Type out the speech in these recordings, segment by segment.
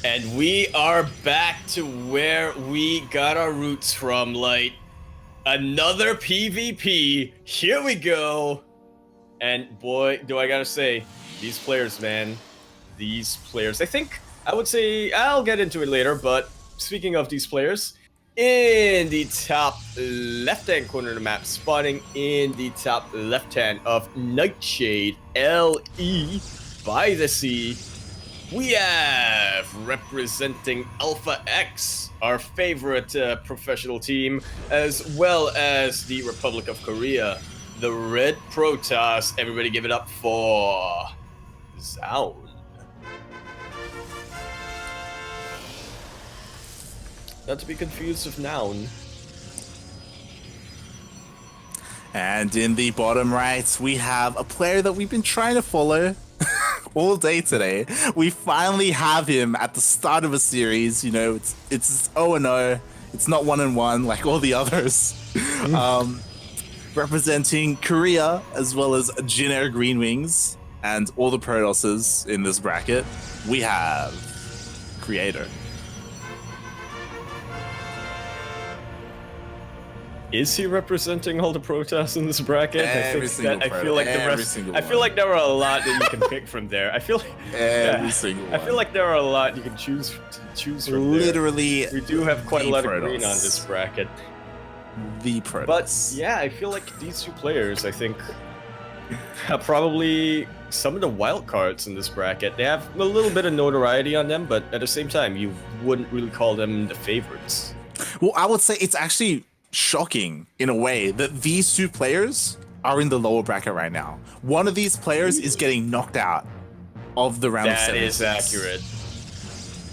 And we are back to where we got our roots from, like another PvP. Here we go. And boy, do I gotta say, these players, man, these players. I would say I'll get into it later, but speaking of these players, in the top left-hand corner of the map, spawning in the top left-hand of Nightshade, LE by the sea, we have representing Alpha X, our favorite professional team, as well as the Republic of Korea, the Red Protoss. Everybody give it up for Zoun. Not to be confused with Noun. And in the bottom right, we have a player that we've been trying to follow all day today. We finally have him at the start of a series. You know, it's 0-0. It's not 1-1 like all the others. Representing Korea as well as Jin Air Green Wings and all the Protosses in this bracket, we have Creator. Is he representing all the Protoss in this bracket? I feel like there are a lot that you can pick from there. I feel like I feel like there are a lot you can choose from. Literally, there. We do have quite a lot of green on this bracket. The Protoss. But yeah, I feel like these two players, I think, have probably some of the wild cards in this bracket. They have a little bit of notoriety on them, but at the same time, you wouldn't really call them the favorites. Well, I would say it's actually shocking in a way that these two players are in the lower bracket right now. One of these players is getting knocked out of the round of 76. That is accurate.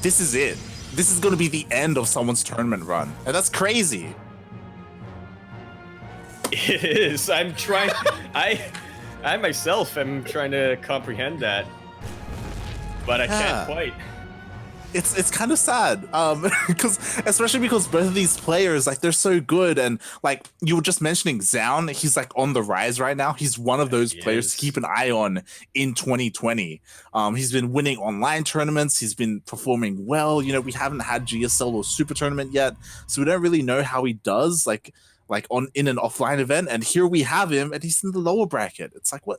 This is it. This is going to be the end of someone's tournament run, and that's crazy. It is. I'm trying. I myself am trying to comprehend that, but I can't quite. It's kind of sad, especially because both of these players, like, they're so good, and like you were just mentioning Zoun, he's like on the rise right now. He's one of those players to keep an eye on in 2020. He's been winning online tournaments. He's been performing well. You know, we haven't had GSL or Super Tournament yet, so we don't really know how he does, like in an offline event. And here we have him, and he's in the lower bracket. It's like, what,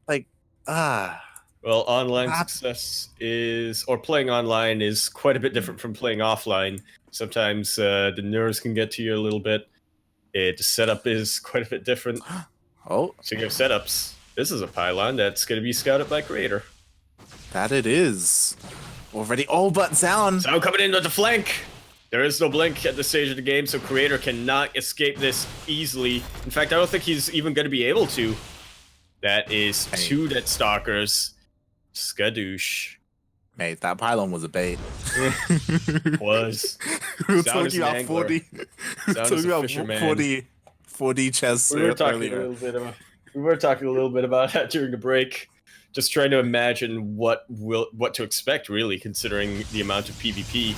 like, Well, online success or playing online is quite a bit different from playing offline. Sometimes the nerves can get to you a little bit. The setup is quite a bit different. Oh. Speaking of setups, this is a pylon that's going to be scouted by Creator. That it is. Already. Oh, but Zoun. Zoun coming in with the flank. There is no blink at this stage of the game, so Creator cannot escape this easily. In fact, I don't think he's even going to be able to. That is two dead stalkers. Skadoosh. Mate, that pylon was a bait. Was. We were talking about 40. We were talking about 40 chests. We were talking a little bit about that during the break. Just trying to imagine what to expect, really, considering the amount of PvP.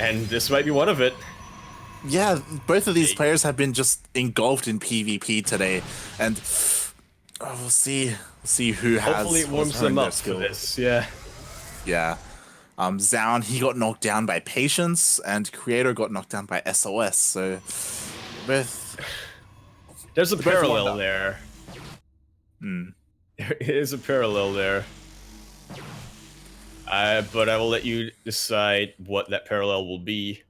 And this might be one of it. Yeah, both of these players have been just engulfed in PvP today, and we'll see who has. Hopefully, it warms them up for this. Yeah. Zoun, he got knocked down by Patience, and Creator got knocked down by SOS. So, there's a parallel there. There is a parallel there. But I will let you decide what that parallel will be.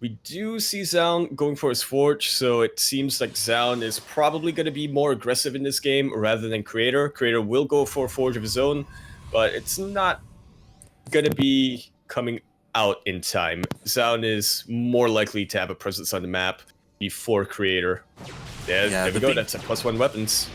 We do see Zoun going for his Forge, so it seems like Zoun is probably going to be more aggressive in this game rather than Creator. Creator will go for a Forge of his own, but it's not going to be coming out in time. Zoun is more likely to have a presence on the map before Creator. There we go, that's a +1 weapons.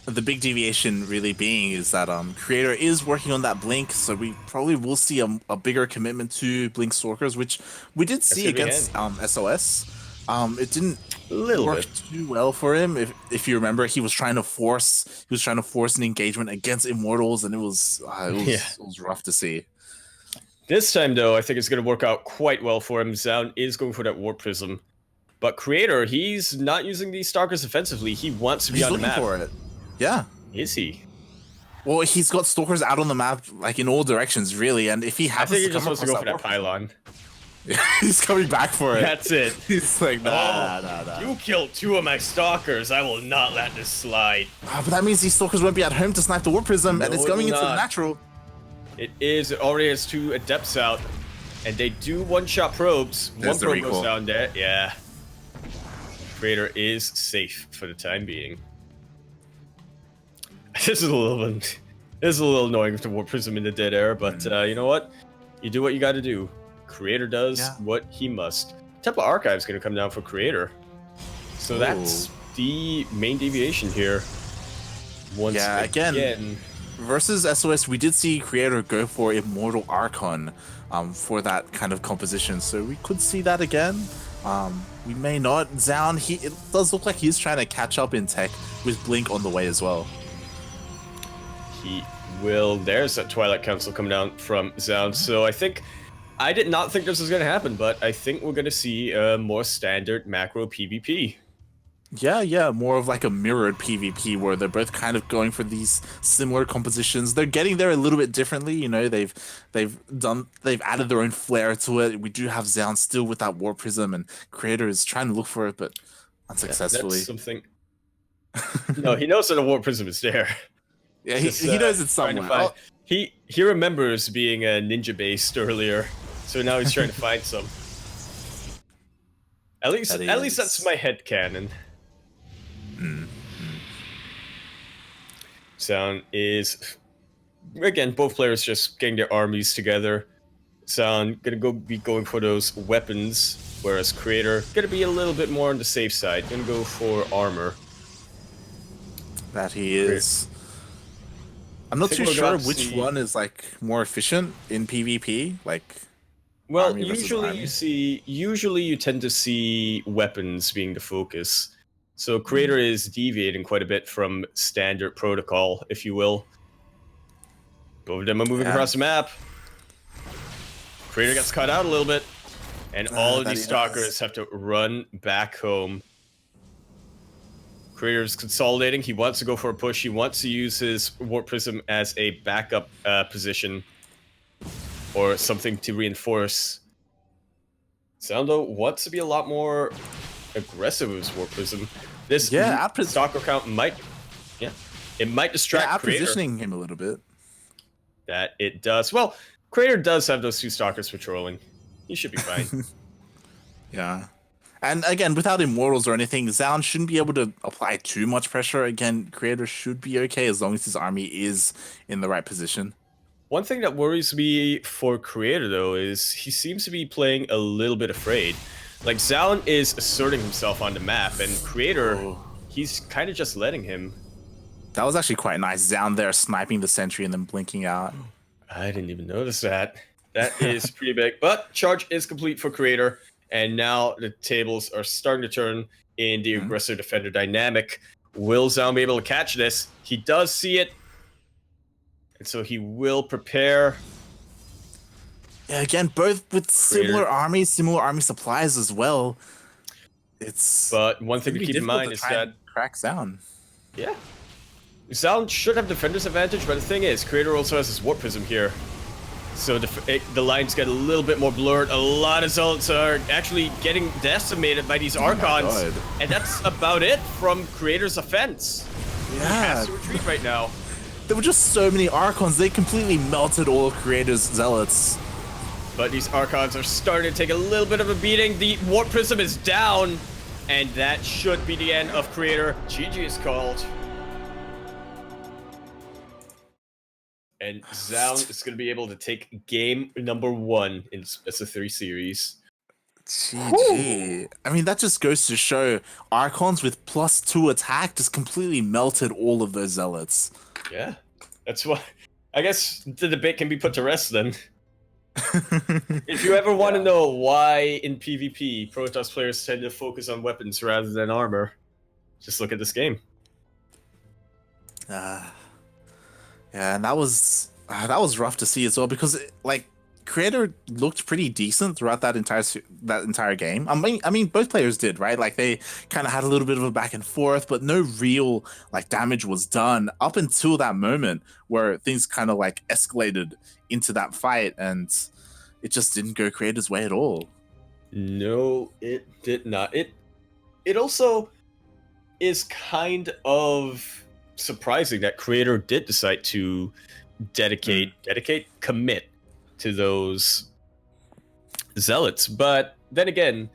The big deviation really being is that Creator is working on that Blink, so we probably will see a bigger commitment to Blink Stalkers, which we did see against SOS. It didn't work too well for him. If you remember, he was trying to force an engagement against Immortals, and it was rough to see. This time, though, I think it's going to work out quite well for him. Zoun is going for that Warp Prism, but Creator, he's not using these Stalkers offensively. He wants to be on the map. For it. Yeah. Is he? Well, he's got stalkers out on the map, like in all directions, really. And if he I happens think he to just come wants to across go for that warp, pylon. he's coming back for it. That's it. He's like, nah, Oh, nah. you killed 2 of my stalkers. I will not let this slide. But that means these stalkers won't be at home to snipe the warp prism, No, and it's it going will into the not. natural. It is. It already has 2 adepts out, and they do one-shot probes. There's One the probe recall. goes down there. Yeah. Creator is safe for the time being. This is a little annoying with the warp prism in the dead air, but you know what? You do what you got to do. Creator does what he must. Temple Archive is going to come down for Creator, so that's the main deviation here. Once again. Versus SOS, we did see Creator go for Immortal Archon for that kind of composition, so we could see that again. We may not. Zoun, it does look like he's trying to catch up in tech with Blink on the way as well. He will. There's that Twilight Council coming down from Zoun, so I did not think this was going to happen, but I think we're going to see a more standard macro PvP. Yeah, more of like a mirrored PvP where they're both kind of going for these similar compositions. They're getting there a little bit differently, you know. They've added their own flair to it. We do have Zoun still with that Warp Prism, and Creator is trying to look for it, but unsuccessfully. That's something. No, he knows that a Warp Prism is there. Yeah, he knows it's somewhere. He remembers being a ninja based earlier, so now he's trying to find some. At least that's my headcanon. Zoun is, again, both players just getting their armies together. Zoun gonna be going for those weapons, whereas Creator gonna be a little bit more on the safe side, gonna go for armor. That he is. I'm not too sure which one is like more efficient in PvP. Like, well, usually you tend to see weapons being the focus. So Creator is deviating quite a bit from standard protocol, if you will. Both of them are moving across the map. Creator gets caught out a little bit, and all of these stalkers have to run back home. Creator's consolidating. He wants to go for a push. He wants to use his Warp Prism as a backup position or something to reinforce. Soundo wants to be a lot more aggressive with his Warp Prism. This stalker count might, it might distract Creator. Positioning him a little bit. That it does. Well, Creator does have those 2 stalkers patrolling. He should be fine. Yeah. And again, without Immortals or anything, Zoun shouldn't be able to apply too much pressure. Again, Creator should be okay as long as his army is in the right position. One thing that worries me for Creator, though, is he seems to be playing a little bit afraid. Like, Zoun is asserting himself on the map, and Creator, he's kind of just letting him. That was actually quite nice. Zoun there sniping the sentry and then blinking out. I didn't even notice that. That is pretty big. But charge is complete for Creator. And now the tables are starting to turn in the aggressor-defender dynamic. Will Zoun be able to catch this? He does see it. And so he will prepare. Yeah, again, both with similar armies, similar army supplies as well. But one thing to keep in mind is that crack Zoun. Yeah. Zoun should have defender's advantage, but the thing is, Creator also has his Warp Prism here. So the lines get a little bit more blurred. A lot of Zealots are actually getting decimated by these Archons. And that's about it from Creator's offense. Yeah. He has to retreat right now. There were just so many Archons. They completely melted all of Creator's Zealots. But these Archons are starting to take a little bit of a beating. The Warp Prism is down. And that should be the end of Creator. GG is called. And Zoun is going to be able to take game number 1 in Best of 3 series. GG. I mean, that just goes to show Archons with +2 attack just completely melted all of those Zealots. Yeah. That's why. I guess the debate can be put to rest then. If you ever want to know why in PvP Protoss players tend to focus on weapons rather than armor, just look at this game. Yeah, and that was rough to see as well because like Creator looked pretty decent throughout that entire game. I mean, both players did, right? Like they kind of had a little bit of a back and forth, but no real like damage was done up until that moment where things kind of like escalated into that fight, and it just didn't go Creator's way at all. No, it did not. It also is kind of surprising that Creator did decide to commit to those zealots. But then again,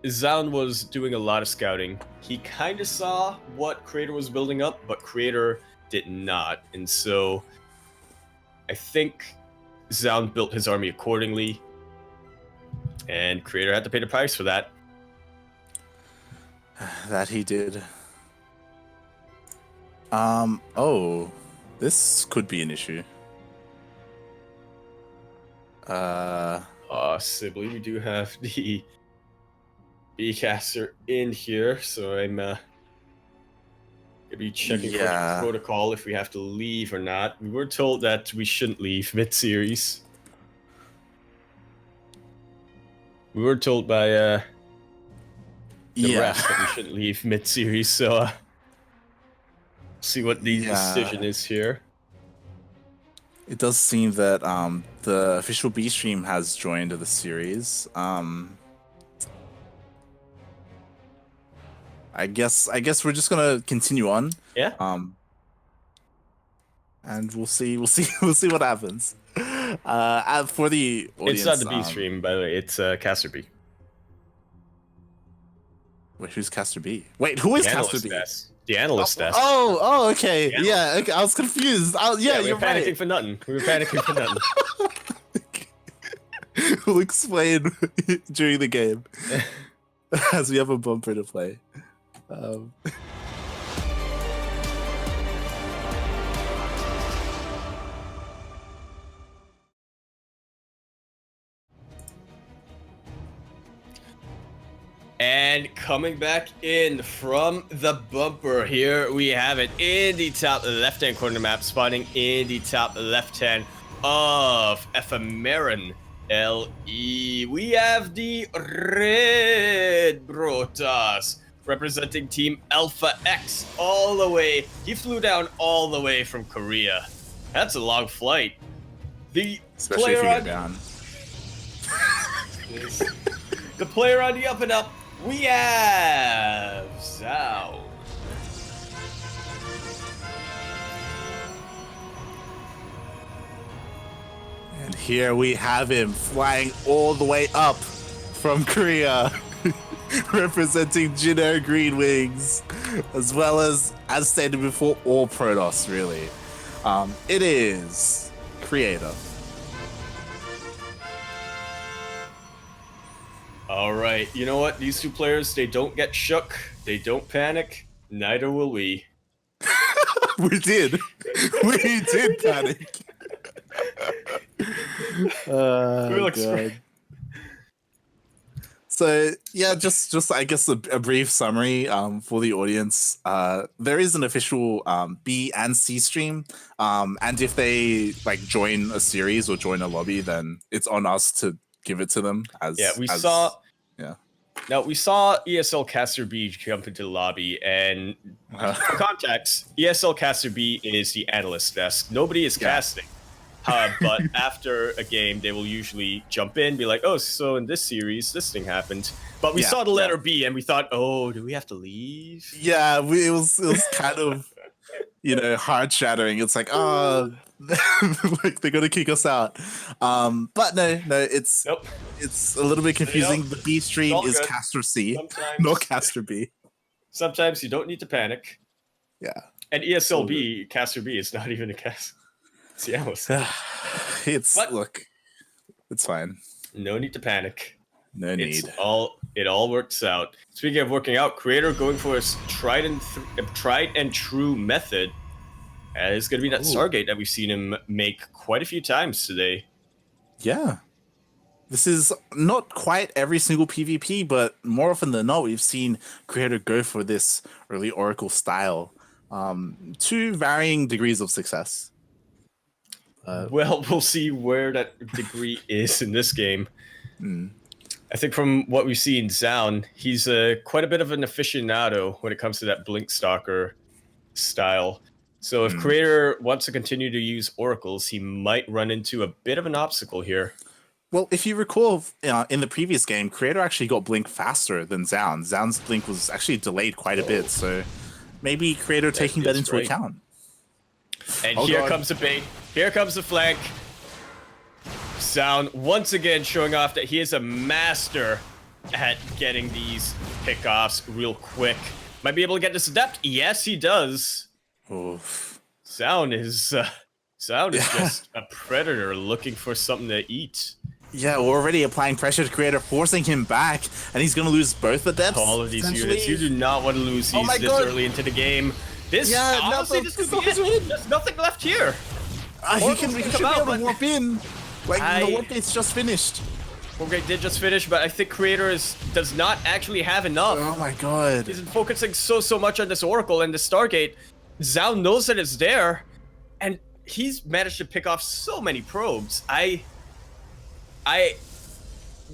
Zoun was doing a lot of scouting. He kind of saw what Creator was building up, but Creator did not. And so I think Zoun built his army accordingly, and Creator had to pay the price for that. That he did. Oh, this could be an issue. Possibly. We do have the B-caster in here, so I'm gonna be checking for the protocol if we have to leave or not. We were told that we shouldn't leave mid-series. We were told by the rest that we shouldn't leave mid-series, so see what the decision is here. It does seem that the official B stream has joined the series. I guess we're just gonna continue on. Yeah. And we'll see what happens. For the audience, it's not the B stream, by the way. It's Caster B. Wait, who's Caster B? Wait, who is Caster B? The analyst desk. Oh, okay. Yeah, okay. I was confused. We were panicking for nothing. We'll explain during the game as we have a bumper to play. And coming back in from the bumper, here we have it in the top left-hand corner of the map, spawning in the top left-hand of Ephemeron LE. We have the Red Brotas representing Team Alpha X all the way. He flew down all the way from Korea. That's a long flight. Especially player if you on get down. the player on the up and up, we have Zoun. And here we have him flying all the way up from Korea, representing Jinner Green Wings, as well as stated before, all Protoss, really. It is Creator. All right, you know what? These two players, they don't get shook. They don't panic. Neither will we. We did. We did panic. God. So yeah, just I guess a brief summary for the audience. There is an official B and C stream, and if they like join a series or join a lobby, then it's on us to give it to them. We saw ESL Caster B jump into the lobby, and for context, ESL Caster B is the analyst desk. Nobody is casting. But after a game, they will usually jump in, be like, "Oh, so in this series, this thing happened." But we saw the letter B, and we thought, "Oh, do we have to leave?" Yeah, it was kind of, heart shattering. It's like, oh, like they're gonna kick us out. But no, it's a little bit confusing. The B stream is Caster C, not Caster B. Sometimes you don't need to panic. Yeah, and ESL B, Caster B, is not even a cast. Look, it's fine. No need to panic. No need. It all works out. Speaking of working out, Creator going for his tried and true method. It's going to be that Stargate that we've seen him make quite a few times today. Yeah. This is not quite every single PvP, but more often than not, we've seen Creator go for this early Oracle style to varying degrees of success. Well, we'll see where that degree is in this game. Mm. I think from what we see in Zoun, he's quite a bit of an aficionado when it comes to that Blink Stalker style. So if Creator wants to continue to use oracles, he might run into a bit of an obstacle here. Well, if you recall, in the previous game, Creator actually got Blink faster than Zoun. Zoun's Blink was actually delayed quite a bit, so maybe Creator taking that into account. And here comes the bait. Here comes the flank. Zoun once again showing off that he is a master at getting these pickoffs real quick. Might be able to get this adept. Yes, he does. Oof. Zoun is just a predator looking for something to eat. Yeah, we're already applying pressure to Creator, forcing him back, and he's going to lose both adepts. All of these units. You do not want to lose these this early into the game. This, honestly, this could be it. There's nothing left here. He should be able to warp in. Like, the warp gate's just finished. Warp gate did just finish, but I think Creator does not actually have enough. Oh my god. He's focusing so much on this Oracle and the Stargate. Zoun knows that it's there, and he's managed to pick off so many probes.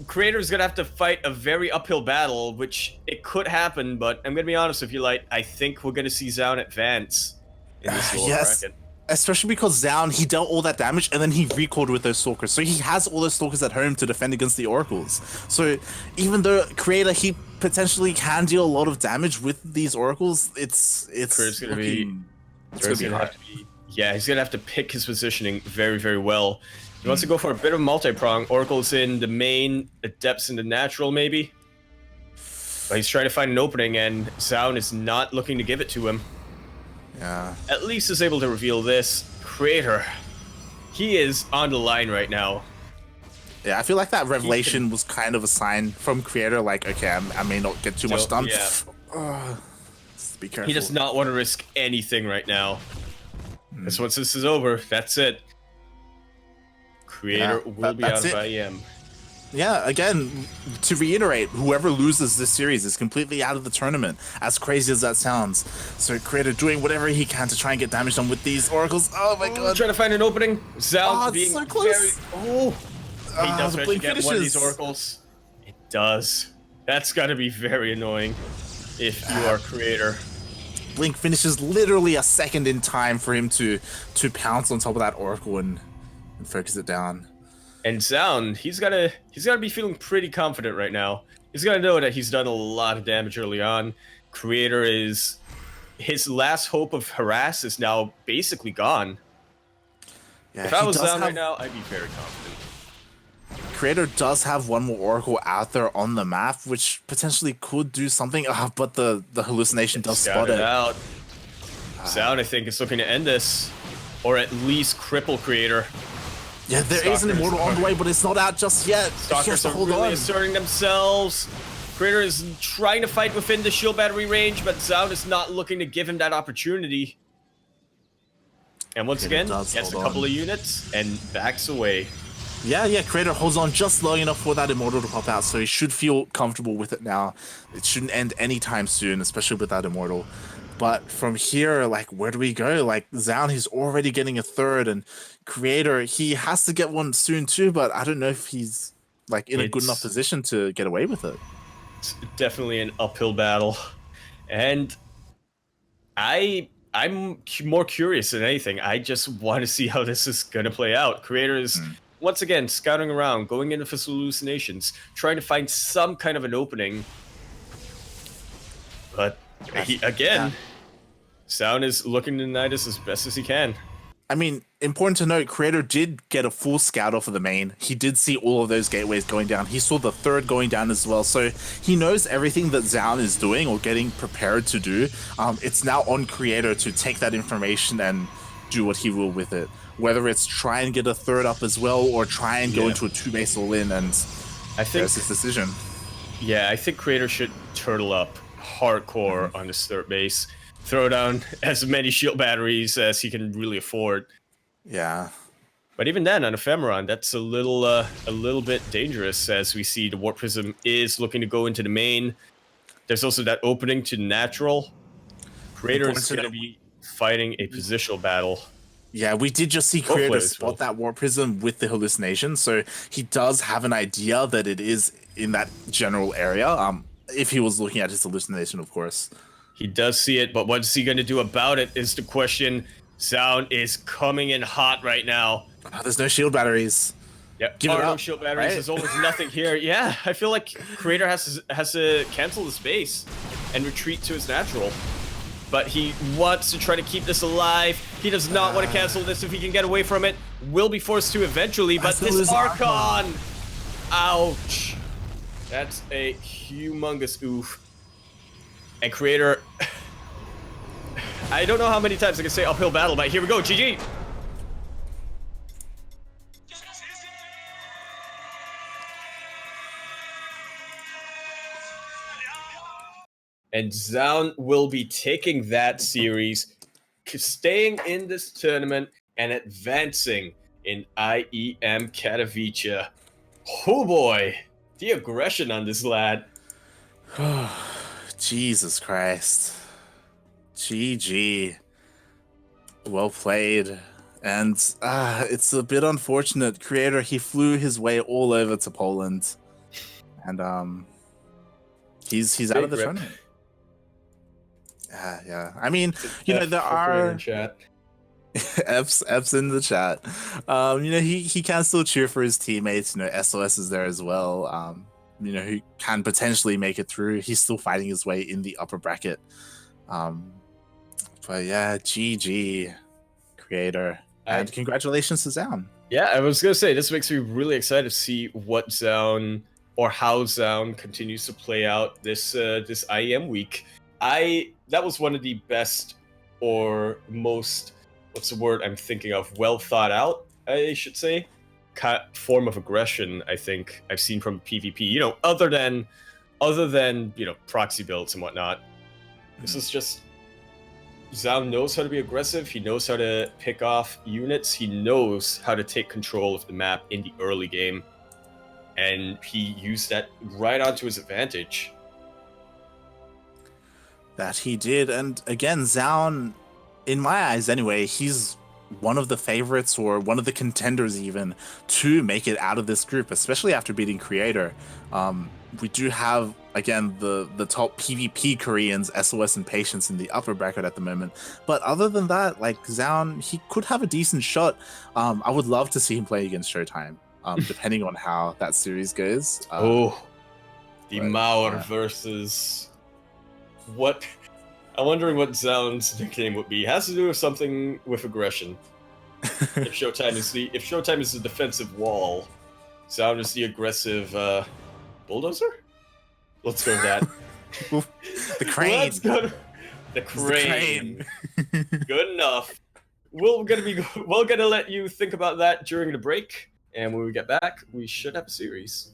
Creator's gonna have to fight a very uphill battle, which it could happen, but I'm gonna be honest with you, Light. I think we're gonna see Zoun advance in this little bracket. Especially because Zoun, he dealt all that damage and then he recalled with those Stalkers. So he has all those Stalkers at home to defend against the Oracles. So even though Creator, he potentially can deal a lot of damage with these Oracles, it's gonna be hard. Yeah, he's gonna have to pick his positioning very, very well. He wants to go for a bit of multi-prong. Oracle's in the main, Adepts in the natural, maybe. But he's trying to find an opening, and Zoun is not looking to give it to him. Yeah. At least is able to reveal this. Creator, he is on the line right now. Yeah, I feel like that revelation was kind of a sign from Creator, like, okay, I may not get too much done. Yeah. Just be careful. He does not want to risk anything right now. Because once this is over, that's it. Creator will be out of IEM. Yeah, again, to reiterate, whoever loses this series is completely out of the tournament, as crazy as that sounds. So Creator doing whatever he can to try and get damage done with these Oracles. Oh my god. Trying to find an opening. Zoun being so close. He does manage to get one of these Oracles. It does. That's got to be very annoying if you are Creator. Blink finishes literally a second in time for him to pounce on top of that Oracle and focus it down. And Zoun, he's gotta be feeling pretty confident right now. He's gotta know that he's done a lot of damage early on. Creator is his last hope of harass is now basically gone. Yeah, if I was Zoun right now, I'd be very confident. Creator does have one more Oracle out there on the map, which potentially could do something. But the hallucination does spot it. Out. Zoun, I think, is looking to end this, or at least cripple Creator. Yeah, there is an Immortal on the way, but it's not out just yet. Stalkers are really asserting themselves. Creator is trying to fight within the shield battery range, but Zoun is not looking to give him that opportunity. And once again, gets a couple of units and backs away. Yeah, Creator holds on just long enough for that Immortal to pop out, so he should feel comfortable with it now. It shouldn't end anytime soon, especially with that Immortal. But from here, like, where do we go? Like, Zoun, he's already getting a third, and Creator, he has to get one soon too, but I don't know if he's, like, in a good enough position to get away with it. It's definitely an uphill battle. And I'm more curious than anything. I just want to see how this is going to play out. Creator is, once again, scouting around, going into his hallucinations, trying to find some kind of an opening. But Zoun is looking to deny this as best as he can. I mean, important to note, Creator did get a full scout off of the main. He did see all of those gateways going down. He saw the third going down as well. So he knows everything that Zoun is doing or getting prepared to do. It's now on Creator to take that information and do what he will with it. Whether it's try and get a third up as well or try and go into a 2-base all-in, and I think that's his decision. Yeah, I think Creator should turtle up hardcore on this third base. Throw down as many shield batteries as he can really afford. Yeah. But even then, on Ephemeron, that's a little bit dangerous, as we see the Warp Prism is looking to go into the main. There's also that opening to natural. Creator is going to be fighting a positional battle. Yeah, we did just see Both Creator players spot will. that Warp Prism with the hallucination, so he does have an idea that it is in that general area. If he was looking at his hallucination, of course. He does see it, but what's he going to do about it is the question. Zoun is coming in hot right now. Oh, there's no shield batteries. Yeah, Give it no up, shield batteries. right? There's almost nothing here. Yeah, I feel like Creator has to cancel the space and retreat to his natural. But he wants to try to keep this alive. He does not want to cancel this if he can get away from it. Will be forced to eventually, but this Archon! Ouch. That's a humongous oof. And Creator... I don't know how many times I can say uphill battle, but here we go, GG! And Zoun will be taking that series, staying in this tournament, and advancing in IEM Katowice. Oh boy, the aggression on this lad. Jesus Christ. GG. Well played. And it's a bit unfortunate. Creator, he flew his way all over to Poland. And he's out of the tournament. Yeah. I mean, you know, there are F's in the chat. You know, he can still cheer for his teammates. You know, SOS is there as well. You know, who can potentially make it through. He's still fighting his way in the upper bracket. But yeah, GG, Creator. And congratulations to Zoun. Yeah, I was gonna say, this makes me really excited to see what Zoun, or how Zoun continues to play out this this IEM week. That was one of the best, or most, what's the word I'm thinking of, well thought out, I should say, form of aggression I think I've seen from PvP. You know, other than you know, proxy builds and whatnot. This is just, Zoun knows how to be aggressive. He knows how to pick off units. He knows how to take control of the map in the early game, and he used that right onto his advantage. That he did. And again, Zoun, in my eyes anyway, he's one of the favorites, or one of the contenders even, to make it out of this group, especially after beating Creator. We do have, again, the top PvP Koreans, SOS and Patience, in the upper bracket at the moment. But other than that, like, Zoun, he could have a decent shot. I would love to see him play against Showtime, depending on how that series goes. The Mauer versus... What? I'm wondering what Zoun's nickname would be. It has to do with something with aggression. If Showtime is the defensive wall, Zoun is the aggressive bulldozer. Let's go with that. The crane. Let's go. The crane. Good enough. We're gonna let you think about that during the break, and when we get back, we should have a series.